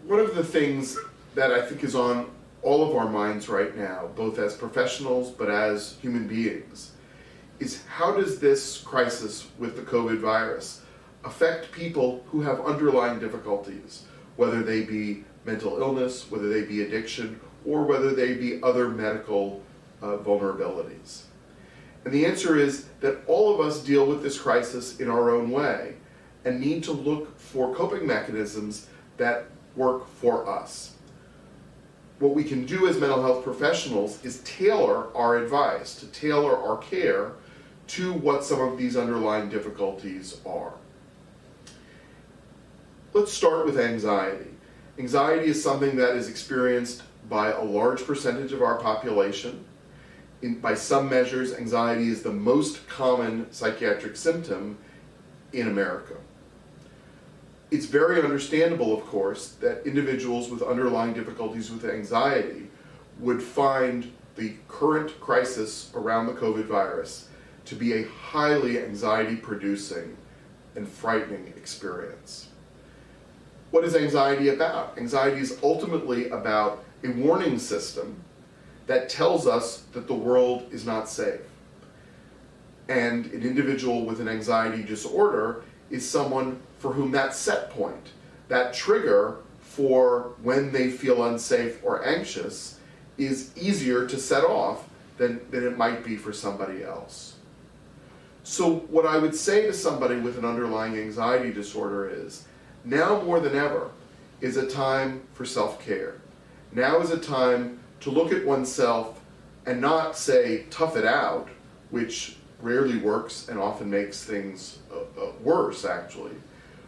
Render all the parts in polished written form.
One of the things that I think is on all of our minds right now, both as professionals but as human beings, is how does this crisis with the COVID virus affect people who have underlying difficulties, whether they be mental illness, whether they be addiction, or whether they be other medical vulnerabilities. And the answer is that all of us deal with this crisis in our own way and need to look for coping mechanisms that work for us. What we can do as mental health professionals is tailor our advice, to tailor our care to what some of these underlying difficulties are. Let's start with anxiety. Anxiety is something that is experienced by a large percentage of our population. By some measures, anxiety is the most common psychiatric symptom in America. It's very understandable, of course, that individuals with underlying difficulties with anxiety would find the current crisis around the COVID virus to be a highly anxiety-producing and frightening experience. What is anxiety about? Anxiety is ultimately about a warning system that tells us that the world is not safe. And an individual with an anxiety disorder is someone for whom that set point, that trigger for when they feel unsafe or anxious, is easier to set off than it might be for somebody else. So what I would say to somebody with an underlying anxiety disorder is, now more than ever is a time for self-care. Now is a time to look at oneself and not say, tough it out, which rarely works and often makes things worse, actually,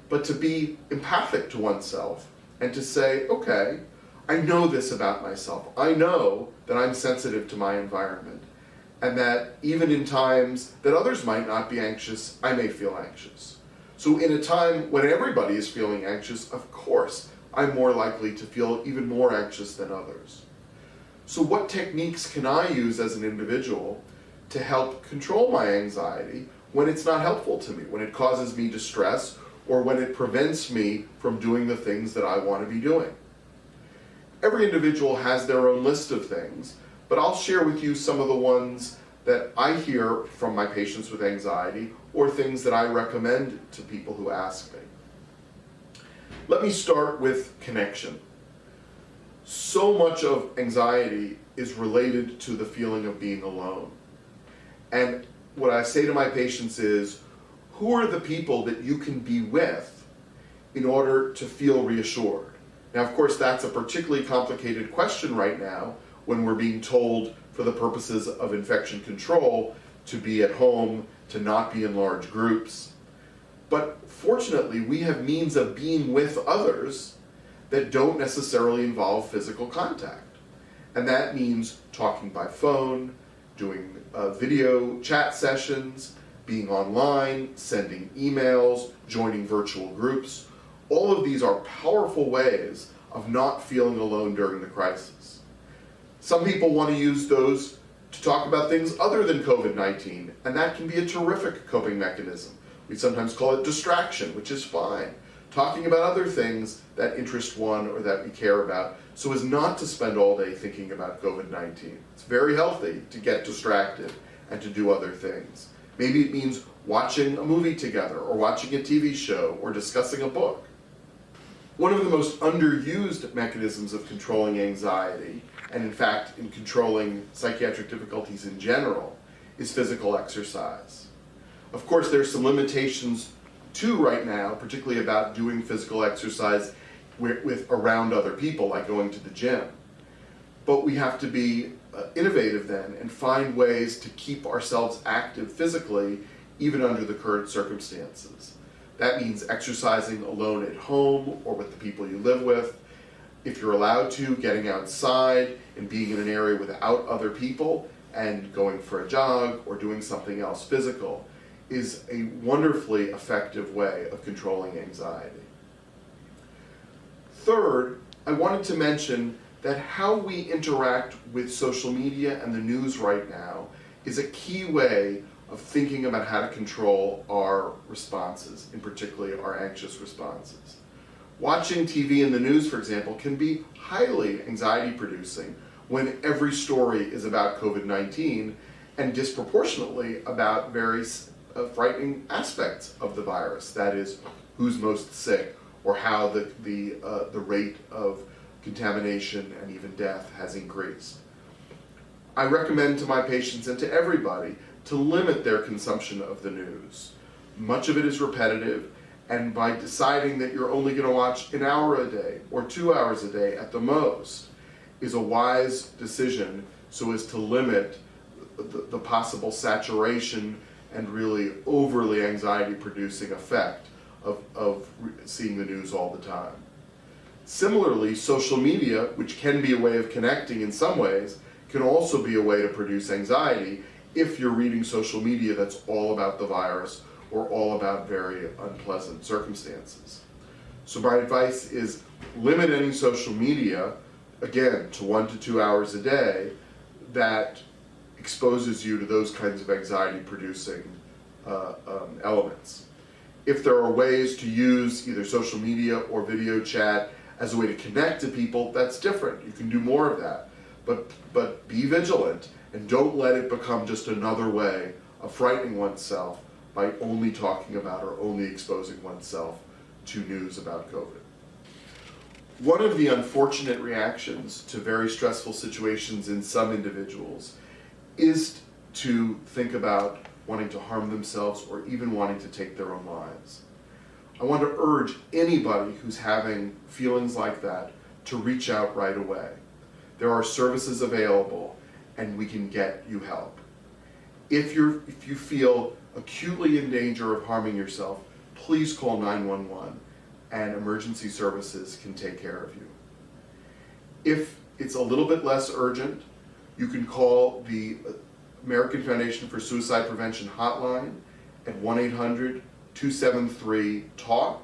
but to be empathic to oneself and to say, okay, I know this about myself. I know that I'm sensitive to my environment, and that even in times that others might not be anxious, I may feel anxious. So in a time when everybody is feeling anxious, of course, I'm more likely to feel even more anxious than others. So what techniques can I use as an individual to help control my anxiety when it's not helpful to me, when it causes me distress, or when it prevents me from doing the things that I want to be doing? Every individual has their own list of things, but I'll share with you some of the ones that I hear from my patients with anxiety, or things that I recommend to people who ask me. Let me start with connection. So much of anxiety is related to the feeling of being alone. And what I say to my patients is, who are the people that you can be with in order to feel reassured? Now, of course, that's a particularly complicated question right now when we're being told, for the purposes of infection control, to be at home, to not be in large groups. But fortunately, we have means of being with others that don't necessarily involve physical contact. And that means talking by phone, doing video chat sessions, being online, sending emails, joining virtual groups. All of these are powerful ways of not feeling alone during the crisis. Some people want to use those to talk about things other than COVID-19, and that can be a terrific coping mechanism. We sometimes call it distraction, which is fine. Talking about other things that interest one or that we care about, so as not to spend all day thinking about COVID-19. It's very healthy to get distracted and to do other things. Maybe it means watching a movie together, or watching a TV show, or discussing a book. One of the most underused mechanisms of controlling anxiety, and in fact in controlling psychiatric difficulties in general, is physical exercise. Of course, there's some limitations too right now, particularly about doing physical exercise around other people, like going to the gym. But we have to be innovative then and find ways to keep ourselves active physically, even under the current circumstances. That means exercising alone at home or with the people you live with. If you're allowed to, getting outside and being in an area without other people and going for a jog or doing something else physical is a wonderfully effective way of controlling anxiety. Third, I wanted to mention that how we interact with social media and the news right now is a key way of thinking about how to control our responses, in particular our anxious responses. Watching TV and the news, for example, can be highly anxiety producing when every story is about COVID-19 and disproportionately about very frightening aspects of the virus. That is, who's most sick, or how the rate of contamination and even death has increased. I recommend to my patients and to everybody to limit their consumption of the news. Much of it is repetitive, and by deciding that you're only going to watch an hour a day or 2 hours a day at the most is a wise decision so as to limit the possible saturation and really overly anxiety producing effect of seeing the news all the time. Similarly, social media, which can be a way of connecting in some ways, can also be a way to produce anxiety if you're reading social media that's all about the virus or all about very unpleasant circumstances. So my advice is limit any social media, again, to 1 to 2 hours a day that exposes you to those kinds of anxiety-producing elements. If there are ways to use either social media or video chat as a way to connect to people, that's different. You can do more of that. But be vigilant and don't let it become just another way of frightening oneself by only talking about or only exposing oneself to news about COVID. One of the unfortunate reactions to very stressful situations in some individuals is to think about wanting to harm themselves or even wanting to take their own lives. I want to urge anybody who's having feelings like that to reach out right away. There are services available and we can get you help. If you feel acutely in danger of harming yourself, please call 911 and emergency services can take care of you. If it's a little bit less urgent, you can call the American Foundation for Suicide Prevention hotline at 1-800-273-TALK.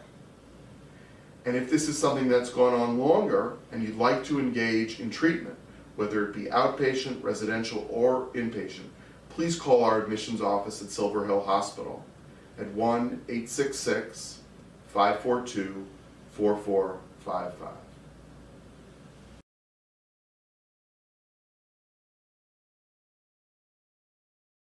And if this is something that's gone on longer and you'd like to engage in treatment, whether it be outpatient, residential, or inpatient, please call our admissions office at Silver Hill Hospital at 1-866-542-4455.